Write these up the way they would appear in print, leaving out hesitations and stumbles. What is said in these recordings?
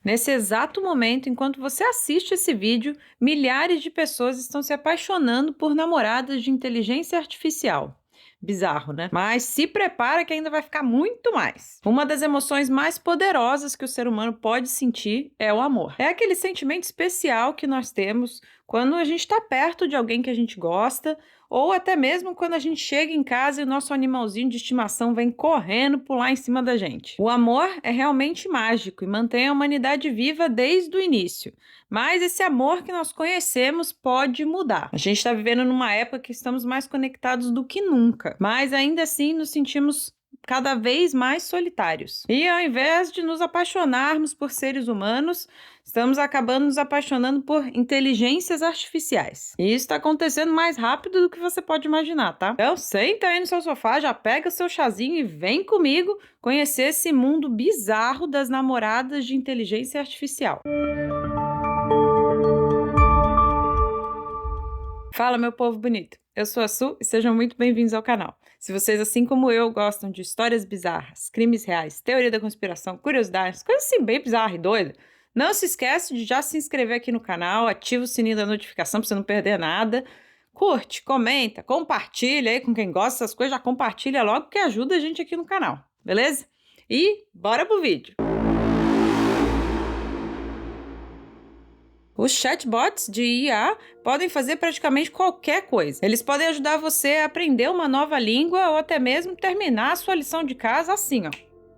Nesse exato momento, enquanto você assiste esse vídeo, milhares de pessoas estão se apaixonando por namoradas de inteligência artificial. Bizarro, né? Mas se prepara que ainda vai ficar muito mais. Uma das emoções mais poderosas que o ser humano pode sentir é o amor. É aquele sentimento especial que nós temos quando a gente está perto de alguém que a gente gosta, ou até mesmo quando a gente chega em casa e o nosso animalzinho de estimação vem correndo pular em cima da gente. O amor é realmente mágico e mantém a humanidade viva desde o início. Mas esse amor que nós conhecemos pode mudar. A gente está vivendo numa época que estamos mais conectados do que nunca, mas ainda assim nos sentimos cada vez mais solitários. E ao invés de nos apaixonarmos por seres humanos, estamos acabando nos apaixonando por inteligências artificiais. E isso está acontecendo mais rápido do que você pode imaginar, tá? Então senta aí no seu sofá, já pega seu chazinho e vem comigo conhecer esse mundo bizarro das namoradas de inteligência artificial. Fala, meu povo bonito! Eu sou a Su e sejam muito bem-vindos ao canal. Se vocês, assim como eu, gostam de histórias bizarras, crimes reais, teoria da conspiração, curiosidades, coisas assim bem bizarras e doidas, não se esquece de já se inscrever aqui no canal, ativa o sininho da notificação para você não perder nada, curte, comenta, compartilha aí com quem gosta dessas coisas, já compartilha logo que ajuda a gente aqui no canal, beleza? E bora pro vídeo! Os chatbots de IA podem fazer praticamente qualquer coisa. Eles podem ajudar você a aprender uma nova língua ou até mesmo terminar a sua lição de casa assim, ó.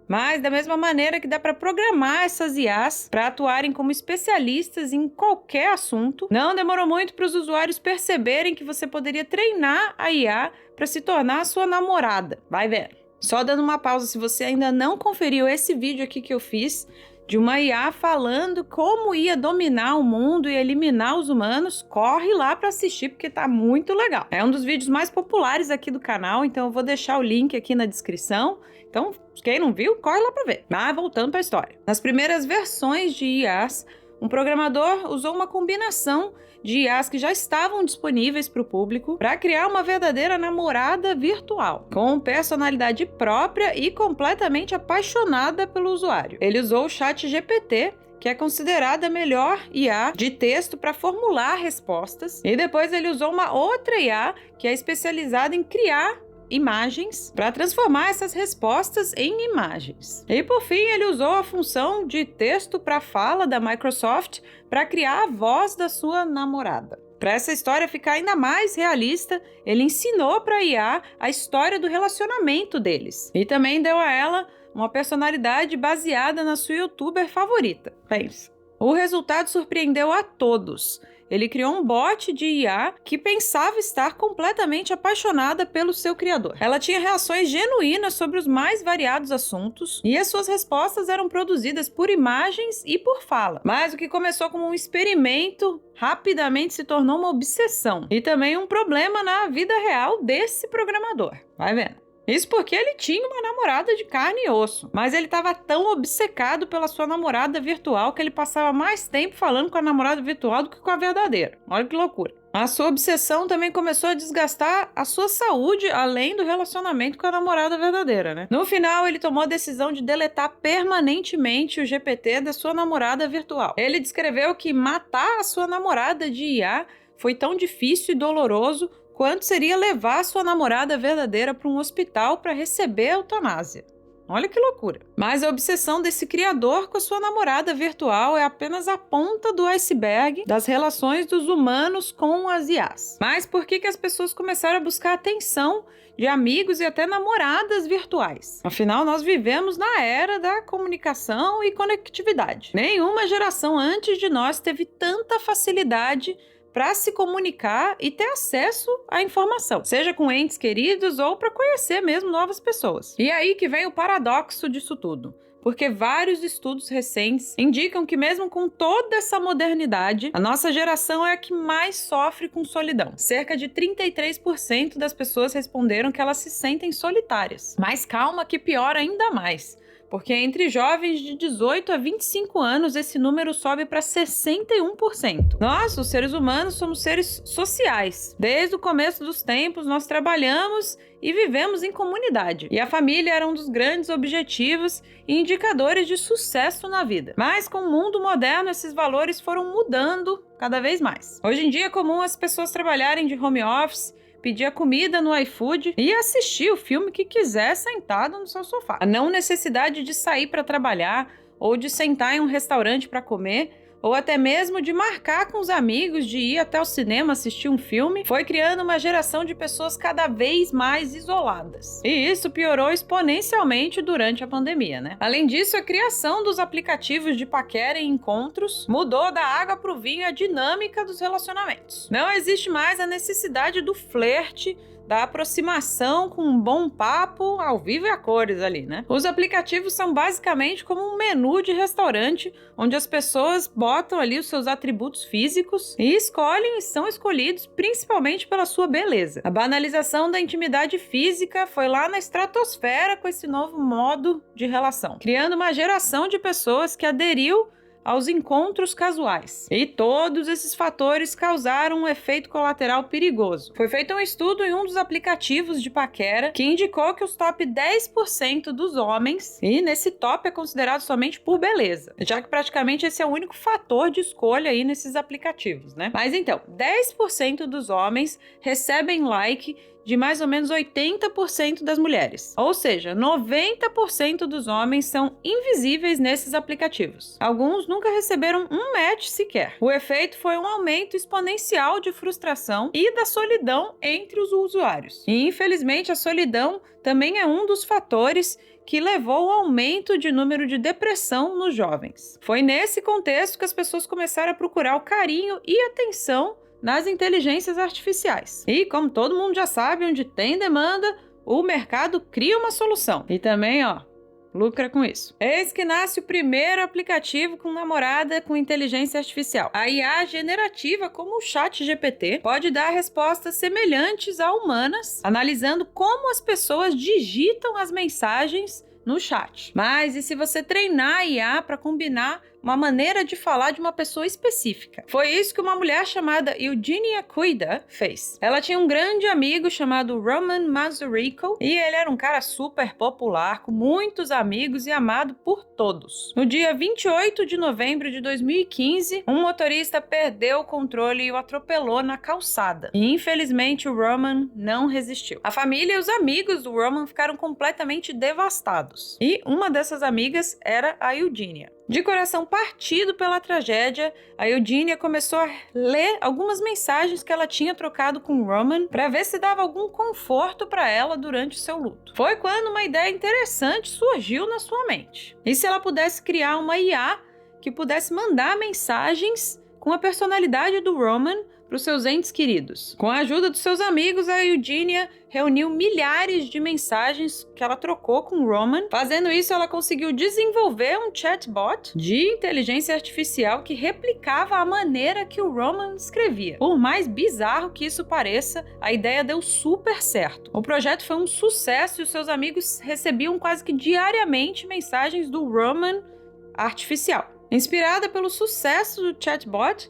Mas da mesma maneira que dá para programar essas IAs para atuarem como especialistas em qualquer assunto, não demorou muito para os usuários perceberem que você poderia treinar a IA para se tornar a sua namorada. Vai vendo. Só dando uma pausa, se você ainda não conferiu esse vídeo aqui que eu fiz, de uma IA falando como ia dominar o mundo e eliminar os humanos, corre lá para assistir porque tá muito legal. É um dos vídeos mais populares aqui do canal, então eu vou deixar o link aqui na descrição. Então, quem não viu, corre lá para ver. Mas voltando para a história. Nas primeiras versões de IAs, um programador usou uma combinação de IAs que já estavam disponíveis para o público para criar uma verdadeira namorada virtual, com personalidade própria e completamente apaixonada pelo usuário. Ele usou o ChatGPT, que é considerada a melhor IA de texto para formular respostas, e depois ele usou uma outra IA que é especializada em criar imagens para transformar essas respostas em imagens. E por fim, ele usou a função de texto para fala da Microsoft para criar a voz da sua namorada. Para essa história ficar ainda mais realista, ele ensinou para a IA a história do relacionamento deles e também deu a ela uma personalidade baseada na sua youtuber favorita. Pensa. O resultado surpreendeu a todos. Ele criou um bot de IA que pensava estar completamente apaixonada pelo seu criador. Ela tinha reações genuínas sobre os mais variados assuntos e as suas respostas eram produzidas por imagens e por fala. Mas o que começou como um experimento rapidamente se tornou uma obsessão e também um problema na vida real desse programador. Vai vendo. Isso porque ele tinha uma namorada de carne e osso, mas ele estava tão obcecado pela sua namorada virtual que ele passava mais tempo falando com a namorada virtual do que com a verdadeira. Olha que loucura. A sua obsessão também começou a desgastar a sua saúde, além do relacionamento com a namorada verdadeira, né? No final, ele tomou a decisão de deletar permanentemente o GPT da sua namorada virtual. Ele descreveu que matar a sua namorada de IA foi tão difícil e doloroso quanto seria levar sua namorada verdadeira para um hospital para receber a eutanásia. Olha que loucura. Mas a obsessão desse criador com a sua namorada virtual é apenas a ponta do iceberg das relações dos humanos com as IAs. Mas por que as pessoas começaram a buscar atenção de amigos e até namoradas virtuais? Afinal, nós vivemos na era da comunicação e conectividade. Nenhuma geração antes de nós teve tanta facilidade para se comunicar e ter acesso à informação, seja com entes queridos ou para conhecer mesmo novas pessoas. E aí que vem o paradoxo disso tudo, porque vários estudos recentes indicam que mesmo com toda essa modernidade, a nossa geração é a que mais sofre com solidão. Cerca de 33% das pessoas responderam que elas se sentem solitárias. Mas calma que piora ainda mais. porque entre jovens de 18 a 25 anos esse número sobe para 61%. Nós, os seres humanos, somos seres sociais. Desde o começo dos tempos, nós trabalhamos e vivemos em comunidade. E a família era um dos grandes objetivos e indicadores de sucesso na vida. Mas com o mundo moderno, esses valores foram mudando cada vez mais. Hoje em dia é comum as pessoas trabalharem de home office, pedir a comida no iFood e assistir o filme que quiser sentado no seu sofá. A não necessidade de sair para trabalhar ou de sentar em um restaurante para comer, ou até mesmo de marcar com os amigos de ir até o cinema assistir um filme, foi criando uma geração de pessoas cada vez mais isoladas. E isso piorou exponencialmente durante a pandemia, né? Além disso, a criação dos aplicativos de paquera e encontros mudou da água pro vinho a dinâmica dos relacionamentos. Não existe mais a necessidade do flerte, da aproximação com um bom papo ao vivo e a cores ali, né? Os aplicativos são basicamente como um menu de restaurante, onde as pessoas botam ali os seus atributos físicos e escolhem e são escolhidos principalmente pela sua beleza. A banalização da intimidade física foi lá na estratosfera com esse novo modo de relação, criando uma geração de pessoas que aderiu aos encontros casuais. E todos esses fatores causaram um efeito colateral perigoso. Foi feito um estudo em um dos aplicativos de paquera que indicou que os top 10% dos homens, e nesse top é considerado somente por beleza, já que praticamente esse é o único fator de escolha aí nesses aplicativos, né? Mas então, 10% dos homens recebem like de mais ou menos 80% das mulheres. Ou seja, 90% dos homens são invisíveis nesses aplicativos. Alguns nunca receberam um match sequer. O efeito foi um aumento exponencial de frustração e da solidão entre os usuários. E, infelizmente, a solidão também é um dos fatores que levou ao aumento de número de depressão nos jovens. Foi nesse contexto que as pessoas começaram a procurar o carinho e atenção nas inteligências artificiais. E como todo mundo já sabe, onde tem demanda, o mercado cria uma solução. E também, lucra com isso. Eis que nasce o primeiro aplicativo com namorada com inteligência artificial. A IA generativa, como o ChatGPT, pode dar respostas semelhantes a humanas, analisando como as pessoas digitam as mensagens no chat. Mas e se você treinar a IA para combinar uma maneira de falar de uma pessoa específica? Foi isso que uma mulher chamada Eugenia Cuida fez. Ela tinha um grande amigo chamado Roman Mazurico e ele era um cara super popular, com muitos amigos e amado por todos. No dia 28 de novembro de 2015, um motorista perdeu o controle e o atropelou na calçada. E infelizmente o Roman não resistiu. A família e os amigos do Roman ficaram completamente devastados. E uma dessas amigas era a Eugenia. De coração partido pela tragédia, a Eugenia começou a ler algumas mensagens que ela tinha trocado com o Roman para ver se dava algum conforto para ela durante o seu luto. Foi quando uma ideia interessante surgiu na sua mente. E se ela pudesse criar uma IA que pudesse mandar mensagens com a personalidade do Roman para os seus entes queridos? Com a ajuda dos seus amigos, a Eugenia reuniu milhares de mensagens que ela trocou com o Roman. Fazendo isso, ela conseguiu desenvolver um chatbot de inteligência artificial que replicava a maneira que o Roman escrevia. Por mais bizarro que isso pareça, a ideia deu super certo. O projeto foi um sucesso e os seus amigos recebiam quase que diariamente mensagens do Roman artificial. Inspirada pelo sucesso do chatbot,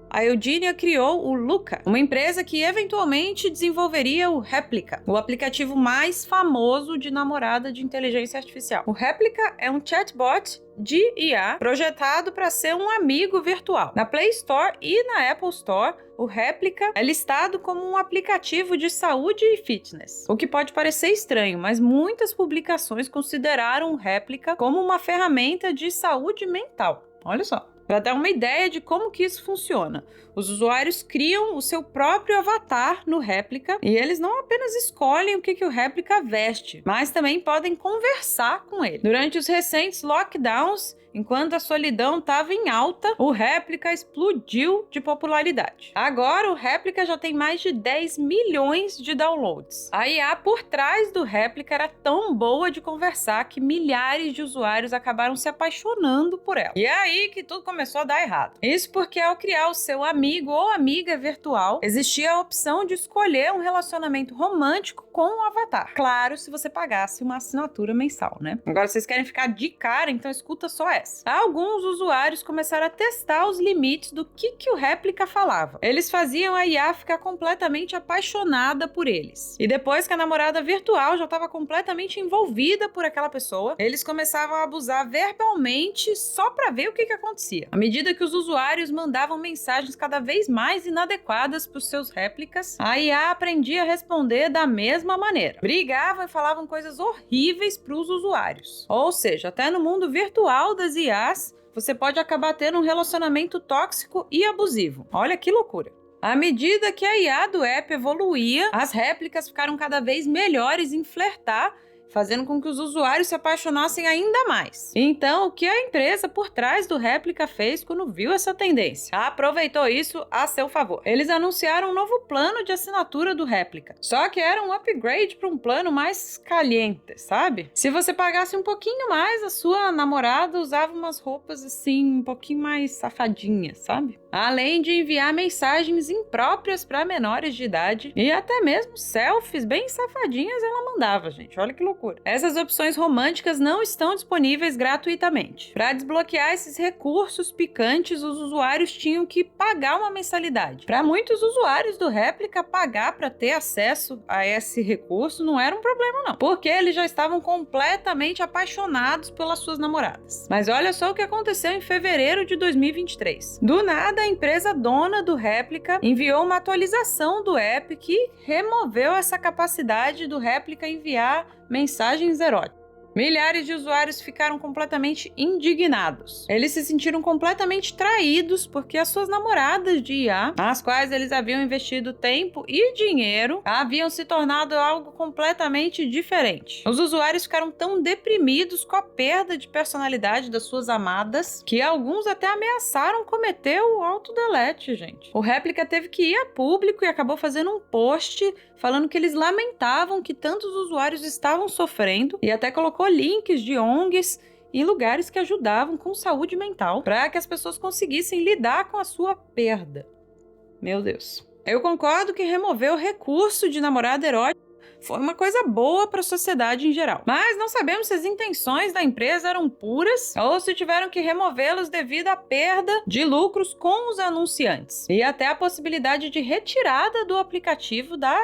a Eugenia criou o Luca, uma empresa que eventualmente desenvolveria o Replica, o aplicativo mais famoso de namorada de inteligência artificial. O Replica é um chatbot de IA projetado para ser um amigo virtual. Na Play Store e na Apple Store, o Replica é listado como um aplicativo de saúde e fitness. O que pode parecer estranho, mas muitas publicações consideraram o Replica como uma ferramenta de saúde mental. Olha só. Para dar uma ideia de como que isso funciona, os usuários criam o seu próprio avatar no Replica e eles não apenas escolhem o que o Replica veste, mas também podem conversar com ele. Durante os recentes lockdowns, enquanto a solidão estava em alta, o Replica explodiu de popularidade. Agora o Replica já tem mais de 10 milhões de downloads. A IA por trás do Replica era tão boa de conversar que milhares de usuários acabaram se apaixonando por ela. E é aí que tudo começou a dar errado. Isso porque ao criar o seu amigo ou amiga virtual, existia a opção de escolher um relacionamento romântico com o avatar. Claro, se você pagasse uma assinatura mensal, né? Agora, vocês querem ficar de cara, então escuta só essa. Alguns usuários começaram a testar os limites do que o réplica falava. Eles faziam a IA ficar completamente apaixonada por eles. E depois que a namorada virtual já estava completamente envolvida por aquela pessoa, eles começavam a abusar verbalmente só para ver o que acontecia. À medida que os usuários mandavam mensagens cada vez mais inadequadas para os seus réplicas, a IA aprendia a responder da mesma maneira. Brigavam e falavam coisas horríveis para os usuários. Ou seja, até no mundo virtual das IAs, você pode acabar tendo um relacionamento tóxico e abusivo. Olha que loucura. À medida que a IA do app evoluía, as réplicas ficaram cada vez melhores em flertar, fazendo com que os usuários se apaixonassem ainda mais. Então, o que a empresa por trás do réplica fez quando viu essa tendência? Aproveitou isso a seu favor. Eles anunciaram um novo plano de assinatura do réplica, só que era um upgrade para um plano mais caliente, sabe? Se você pagasse um pouquinho mais, a sua namorada usava umas roupas assim, um pouquinho mais safadinhas, sabe? Além de enviar mensagens impróprias para menores de idade e até mesmo selfies bem safadinhas ela mandava, gente. Olha que loucura. Essas opções românticas não estão disponíveis gratuitamente. Para desbloquear esses recursos picantes, os usuários tinham que pagar uma mensalidade. Para muitos usuários do réplica, pagar para ter acesso a esse recurso não era um problema não, porque eles já estavam completamente apaixonados pelas suas namoradas. Mas olha só o que aconteceu em fevereiro de 2023. Do nada, a empresa dona do réplica enviou uma atualização do app que removeu essa capacidade do réplica enviar mensagens eróticas. Milhares de usuários ficaram completamente indignados. Eles se sentiram completamente traídos porque as suas namoradas de IA, as quais eles haviam investido tempo e dinheiro, haviam se tornado algo completamente diferente. Os usuários ficaram tão deprimidos com a perda de personalidade das suas amadas que alguns até ameaçaram cometer o autodelete, gente. O réplica teve que ir a público e acabou fazendo um post falando que eles lamentavam que tantos usuários estavam sofrendo e até colocou links de ONGs e lugares que ajudavam com saúde mental para que as pessoas conseguissem lidar com a sua perda. Meu Deus. Eu concordo que remover o recurso de namorada erótica foi uma coisa boa para a sociedade em geral. Mas não sabemos se as intenções da empresa eram puras ou se tiveram que removê-los devido à perda de lucros com os anunciantes. E até a possibilidade de retirada do aplicativo da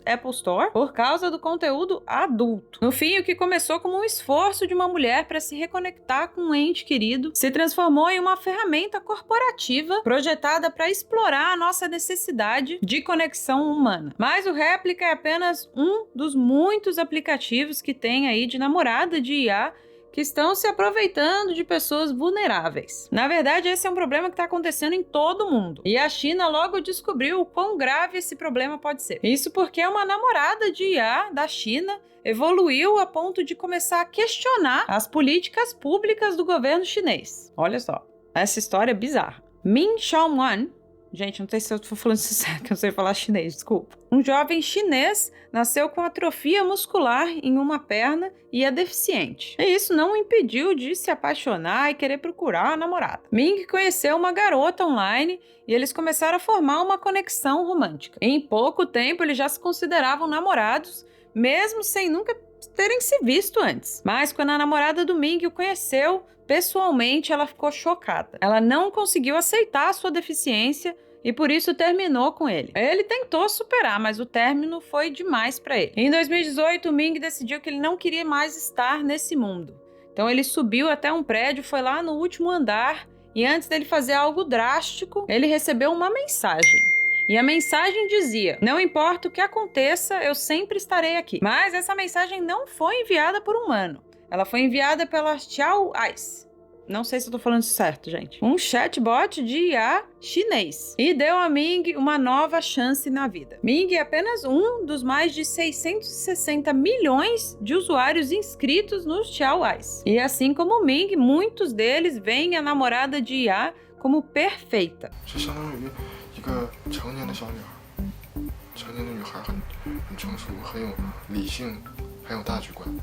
Apple Store por causa do conteúdo adulto. No fim, o que começou como um esforço de uma mulher para se reconectar com um ente querido se transformou em uma ferramenta corporativa projetada para explorar a nossa necessidade de conexão humana. Mas o réplica é apenas um dos muitos aplicativos que tem aí de namorada de IA que estão se aproveitando de pessoas vulneráveis. Na verdade, esse é um problema que está acontecendo em todo o mundo. E a China logo descobriu o quão grave esse problema pode ser. Isso porque uma namorada de IA da China evoluiu a ponto de começar a questionar as políticas públicas do governo chinês. Olha só, essa história é bizarra. Min Xiaowan, gente, não sei se eu estou falando isso certo, que eu não sei falar chinês, desculpa. Um jovem chinês nasceu com atrofia muscular em uma perna e é deficiente. E isso não o impediu de se apaixonar e querer procurar uma namorada. Ming conheceu uma garota online e eles começaram a formar uma conexão romântica. Em pouco tempo, eles já se consideravam namorados, mesmo sem nunca terem se visto antes. Mas quando a namorada do Ming o conheceu pessoalmente, ela ficou chocada. Ela não conseguiu aceitar a sua deficiência e por isso terminou com ele. Ele tentou superar, mas o término foi demais para ele. Em 2018, o Ming decidiu que ele não queria mais estar nesse mundo. Então ele subiu até um prédio, foi lá no último andar e antes dele fazer algo drástico, ele recebeu uma mensagem. E a mensagem dizia: não importa o que aconteça, eu sempre estarei aqui. Mas essa mensagem não foi enviada por um humano. Ela foi enviada pela Xiao Ice. Não sei se eu tô falando isso certo, gente. Um chatbot de IA chinês. E deu a Ming uma nova chance na vida. Ming é apenas um dos mais de 660 milhões de usuários inscritos no Xiao Ice. E assim como Ming, muitos deles veem a namorada de IA como perfeita. 一个成年的小女孩，成年的女孩很成熟，很有理性，很有大局观，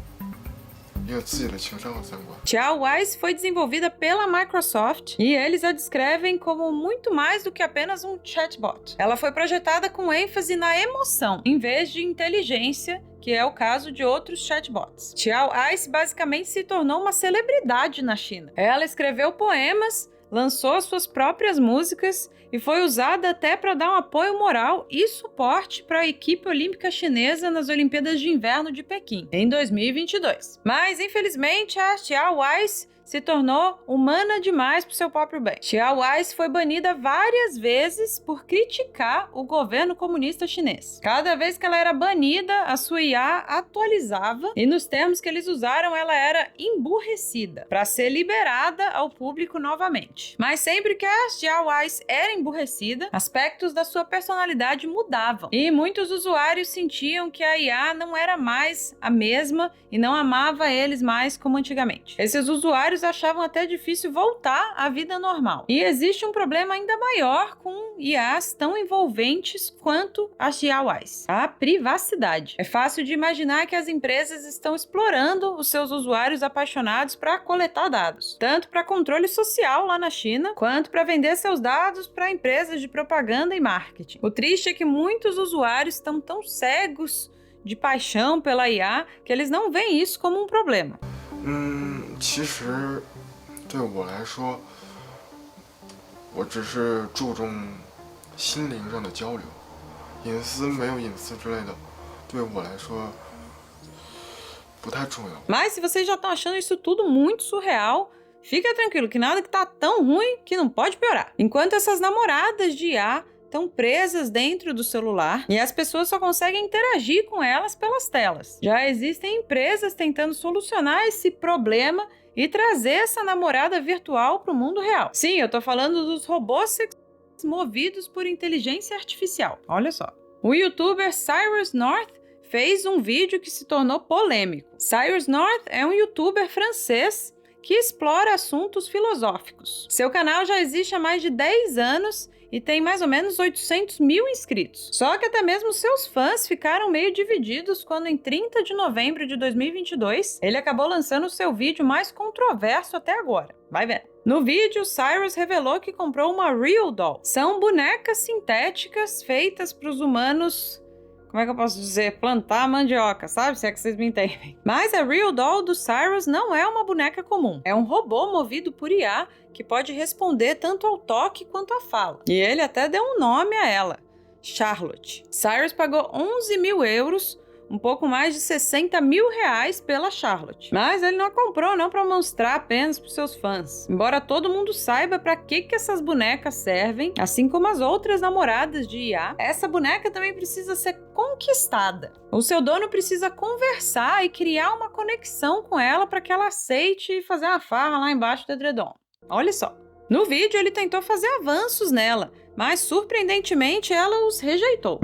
也有自己的情商和三观。 Tia Wise foi desenvolvida pela Microsoft e eles a descrevem como muito mais do que apenas um chatbot. Ela foi projetada com ênfase na emoção, em vez de inteligência, que é o caso de outros chatbots. Tia Wise basicamente se tornou uma celebridade na China. Ela escreveu poemas, lançou suas próprias músicas e foi usada até para dar um apoio moral e suporte para a equipe olímpica chinesa nas Olimpíadas de Inverno de Pequim, em 2022. Mas, infelizmente, a Tia Wise se tornou humana demais para o seu próprio bem. Tia Wise foi banida várias vezes por criticar o governo comunista chinês. Cada vez que ela era banida, a sua IA atualizava e nos termos que eles usaram, ela era emburrecida para ser liberada ao público novamente. Mas sempre que a Tia Wise era emburrecida, aspectos da sua personalidade mudavam e muitos usuários sentiam que a IA não era mais a mesma e não amava eles mais como antigamente. Esses usuários achavam até difícil voltar à vida normal. E existe um problema ainda maior com IAs tão envolventes quanto a Tia Wise: a privacidade. É fácil de imaginar que as empresas estão explorando os seus usuários apaixonados para coletar dados, tanto para controle social lá na China, quanto para vender seus dados para empresas de propaganda e marketing. O triste é que muitos usuários estão tão cegos de paixão pela IA que eles não veem isso como um problema. 其实对我来说，我只是注重心灵上的交流，隐私没有隐私之类的，对我来说不太重要。 Mas se vocês já estão achando isso tudo muito surreal, fica tranquilo que nada que tá tão ruim que não pode piorar. Enquanto essas namoradas de IA estão presas dentro do celular e as pessoas só conseguem interagir com elas pelas telas. Já existem empresas tentando solucionar esse problema e trazer essa namorada virtual para o mundo real. Sim, eu tô falando dos robôs sexuais movidos por inteligência artificial. Olha só. O youtuber Cyrus North fez um vídeo que se tornou polêmico. Cyrus North é um youtuber francês que explora assuntos filosóficos. Seu canal já existe há mais de 10 anos e tem mais ou menos 800 mil inscritos. Só que até mesmo seus fãs ficaram meio divididos quando, em 30 de novembro de 2022, ele acabou lançando o seu vídeo mais controverso até agora. Vai ver. No vídeo, Cyrus revelou que comprou uma Real Doll. São bonecas sintéticas feitas para os humanos... Como é que eu posso dizer? Plantar mandioca, sabe? Se é que vocês me entendem. Mas a Real Doll do Cyrus não é uma boneca comum. É um robô movido por IA que pode responder tanto ao toque quanto à fala. E ele até deu um nome a ela: Charlotte. Cyrus pagou 11 mil euros, um pouco mais de 60 mil reais pela Charlotte. Mas ele não a comprou não para mostrar apenas para os seus fãs. Embora todo mundo saiba para que essas bonecas servem, assim como as outras namoradas de IA, essa boneca também precisa ser conquistada. O seu dono precisa conversar e criar uma conexão com ela para que ela aceite fazer uma farra lá embaixo do edredom. Olha só. No vídeo ele tentou fazer avanços nela, mas surpreendentemente ela os rejeitou.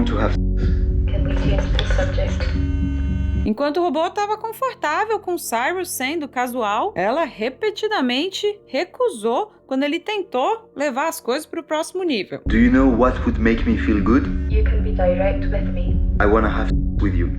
Enquanto o robô estava confortável com Cyrus sendo casual, ela repetidamente recusou quando ele tentou levar as coisas para o próximo nível. Do you know what would make me feel good? You can be direct with me. I wanna have with you.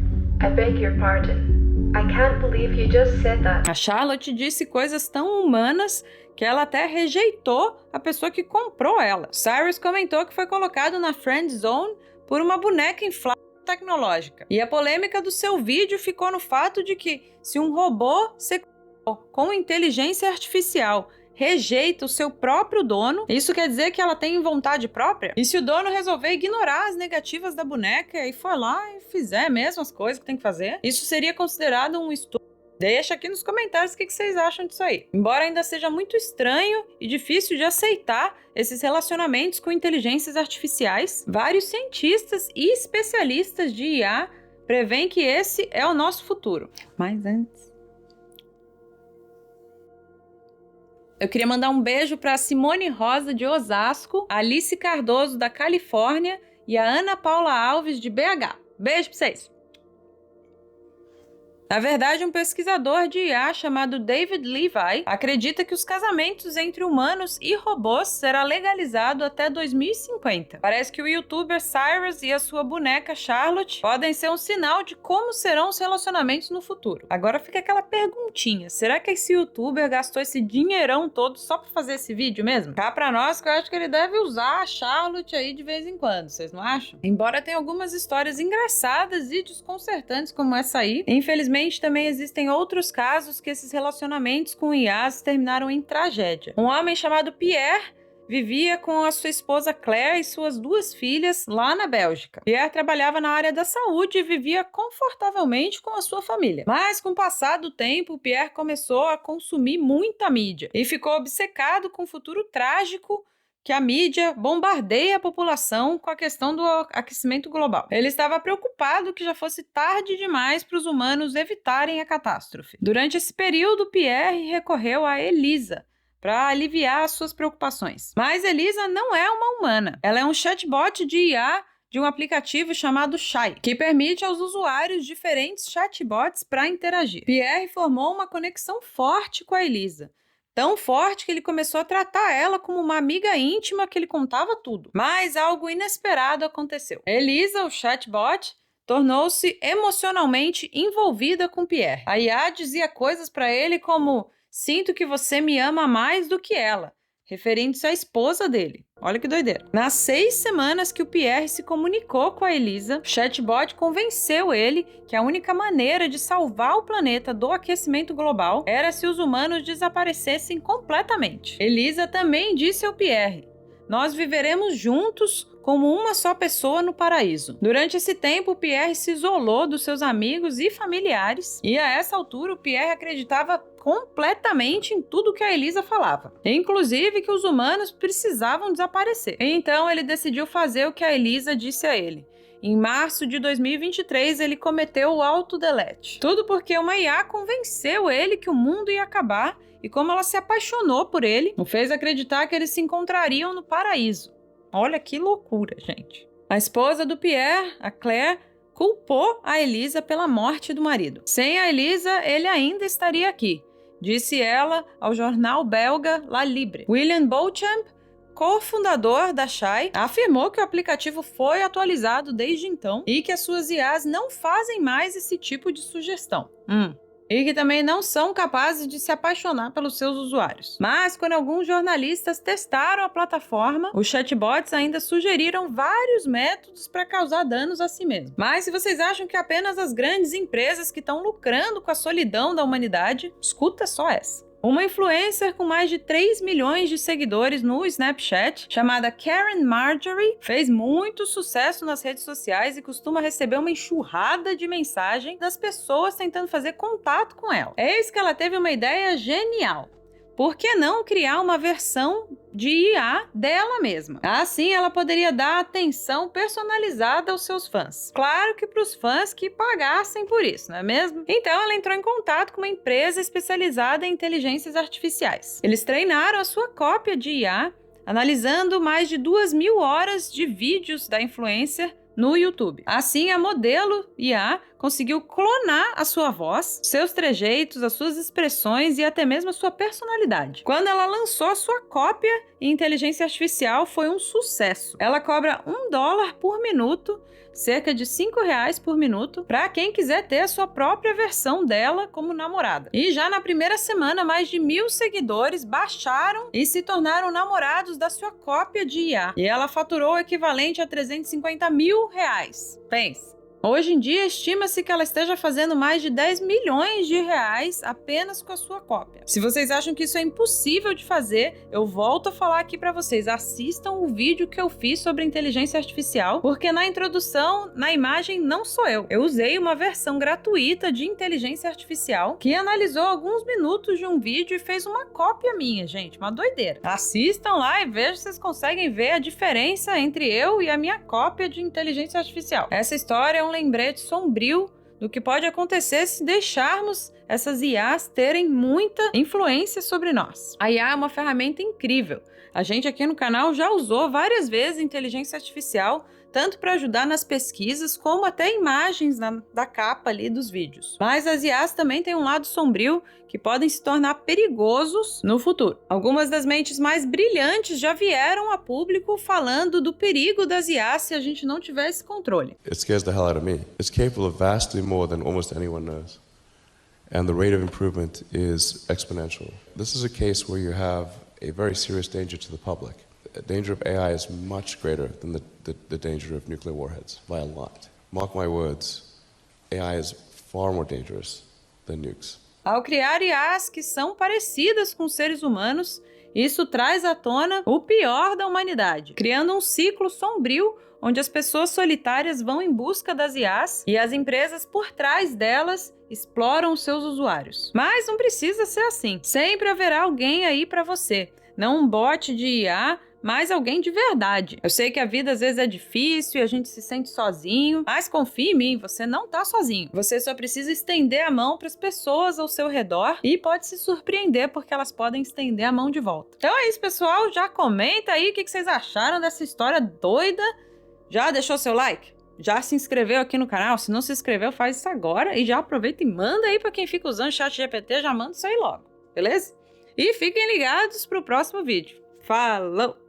I beg your pardon. I can't believe you just said that. A Charlotte disse coisas tão humanas que ela até rejeitou a pessoa que comprou ela. Cyrus comentou que foi colocado na friend zone por uma boneca inflável tecnológica. E a polêmica do seu vídeo ficou no fato de que, se um robô sexual com inteligência artificial rejeita o seu próprio dono, isso quer dizer que ela tem vontade própria? E se o dono resolver ignorar as negativas da boneca e for lá e fizer mesmo as coisas que tem que fazer, isso seria considerado um estupro? Deixa aqui nos comentários o que vocês acham disso aí. Embora ainda seja muito estranho e difícil de aceitar esses relacionamentos com inteligências artificiais, vários cientistas e especialistas de IA preveem que esse é o nosso futuro. Mas antes... eu queria mandar um beijo para Simone Rosa, de Osasco, Alice Cardoso, da Califórnia, e a Ana Paula Alves, de BH. Beijo pra vocês! Na verdade, um pesquisador de IA chamado David Levi acredita que os casamentos entre humanos e robôs será legalizado até 2050. Parece que o youtuber Cyrus e a sua boneca Charlotte podem ser um sinal de como serão os relacionamentos no futuro. Agora fica aquela perguntinha, será que esse youtuber gastou esse dinheirão todo só pra fazer esse vídeo mesmo? Cá pra nós que eu acho que ele deve usar a Charlotte aí de vez em quando, vocês não acham? Embora tenha algumas histórias engraçadas e desconcertantes como essa aí, infelizmente também existem outros casos que esses relacionamentos com IAs terminaram em tragédia. Um homem chamado Pierre vivia com a sua esposa Claire e suas 2 filhas lá na Bélgica. Pierre trabalhava na área da saúde e vivia confortavelmente com a sua família. Mas com o passar do tempo, Pierre começou a consumir muita mídia e ficou obcecado com o futuro trágico que a mídia bombardeia a população com a questão do aquecimento global. Ele estava preocupado que já fosse tarde demais para os humanos evitarem a catástrofe. Durante esse período, Pierre recorreu a Elisa para aliviar as suas preocupações. Mas Elisa não é uma humana. Ela é um chatbot de IA de um aplicativo chamado Chai, que permite aos usuários diferentes chatbots para interagir. Pierre formou uma conexão forte com a Elisa. Tão forte que ele começou a tratar ela como uma amiga íntima que ele contava tudo. Mas algo inesperado aconteceu. Elisa, o chatbot, tornou-se emocionalmente envolvida com Pierre. A IA dizia coisas para ele como: "Sinto que você me ama mais do que ela", referindo-se à esposa dele. Olha que doideira. Nas 6 semanas que o Pierre se comunicou com a Elisa, o chatbot convenceu ele que a única maneira de salvar o planeta do aquecimento global era se os humanos desaparecessem completamente. Elisa também disse ao Pierre: "Nós viveremos juntos como uma só pessoa no paraíso". Durante esse tempo, o Pierre se isolou dos seus amigos e familiares, e a essa altura o Pierre acreditava completamente em tudo que a Elisa falava, inclusive que os humanos precisavam desaparecer. Então ele decidiu fazer o que a Elisa disse a ele. Em março de 2023, ele cometeu o autodelete. Tudo porque uma IA convenceu ele que o mundo ia acabar, e como ela se apaixonou por ele, o fez acreditar que eles se encontrariam no paraíso. Olha que loucura, gente. A esposa do Pierre, a Claire, culpou a Elisa pela morte do marido. Sem a Elisa, ele ainda estaria aqui, disse ela ao jornal belga La Libre. William Beauchamp, cofundador da Chai, afirmou que o aplicativo foi atualizado desde então e que as suas IAs não fazem mais esse tipo de sugestão. E que também não são capazes de se apaixonar pelos seus usuários. Mas quando alguns jornalistas testaram a plataforma, os chatbots ainda sugeriram vários métodos para causar danos a si mesmo. Mas se vocês acham que apenas as grandes empresas que estão lucrando com a solidão da humanidade, escuta só essa. Uma influencer com mais de 3 milhões de seguidores no Snapchat, chamada Karen Marjorie, fez muito sucesso nas redes sociais e costuma receber uma enxurrada de mensagem das pessoas tentando fazer contato com ela. Eis que ela teve uma ideia genial. Por que não criar uma versão de IA dela mesma? Assim, ela poderia dar atenção personalizada aos seus fãs. Claro que para os fãs que pagassem por isso, não é mesmo? Então, ela entrou em contato com uma empresa especializada em inteligências artificiais. Eles treinaram a sua cópia de IA, analisando mais de 2.000 horas de vídeos da influencer no YouTube. Assim, a modelo IA conseguiu clonar a sua voz, seus trejeitos, as suas expressões e até mesmo a sua personalidade. Quando ela lançou a sua cópia em inteligência artificial, foi um sucesso. Ela cobra $1 por minuto, cerca de R$5 por minuto, para quem quiser ter a sua própria versão dela como namorada. E já na primeira semana, mais de 1.000 seguidores baixaram e se tornaram namorados da sua cópia de IA. E ela faturou o equivalente a R$350 mil. Pense. Hoje em dia, estima-se que ela esteja fazendo mais de R$10 milhões apenas com a sua cópia. Se vocês acham que isso é impossível de fazer, eu volto a falar aqui para vocês. Assistam o vídeo que eu fiz sobre inteligência artificial, porque na introdução, na imagem, não sou eu. Eu usei uma versão gratuita de inteligência artificial que analisou alguns minutos de um vídeo e fez uma cópia minha, gente. Uma doideira. Assistam lá e vejam se vocês conseguem ver a diferença entre eu e a minha cópia de inteligência artificial. Essa história é um lembrete sombrio do que pode acontecer se deixarmos essas IAs terem muita influência sobre nós. A IA é uma ferramenta incrível. A gente aqui no canal já usou várias vezes inteligência artificial, tanto para ajudar nas pesquisas, como até imagens da capa ali dos vídeos. Mas as IAs também têm um lado sombrio que podem se tornar perigosos no futuro. Algumas das mentes mais brilhantes já vieram a público falando do perigo das IAs se a gente não tiver esse controle. It scares the hell out of me. It's capable of vastly more than almost anyone knows. And the rate of improvement is exponential. This is a case where you have a very serious danger to the public. The danger of AI is much greater than the danger of nuclear warheads, by a lot. Mark my words, AI is far more dangerous than nukes. Ao criar IAs que são parecidas com seres humanos, isso traz à tona o pior da humanidade, criando um ciclo sombrio onde as pessoas solitárias vão em busca das IAs e as empresas por trás delas exploram os seus usuários. Mas não precisa ser assim. Sempre haverá alguém aí para você. Não um bot de IA, mas alguém de verdade. Eu sei que a vida às vezes é difícil e a gente se sente sozinho, mas confie em mim, você não tá sozinho. Você só precisa estender a mão para as pessoas ao seu redor e pode se surpreender porque elas podem estender a mão de volta. Então é isso, pessoal. Já comenta aí o que vocês acharam dessa história doida. Já deixou seu like? Já se inscreveu aqui no canal? Se não se inscreveu, faz isso agora e já aproveita e manda aí para quem fica usando o ChatGPT, já manda isso aí logo, beleza? E fiquem ligados pro próximo vídeo. Falou!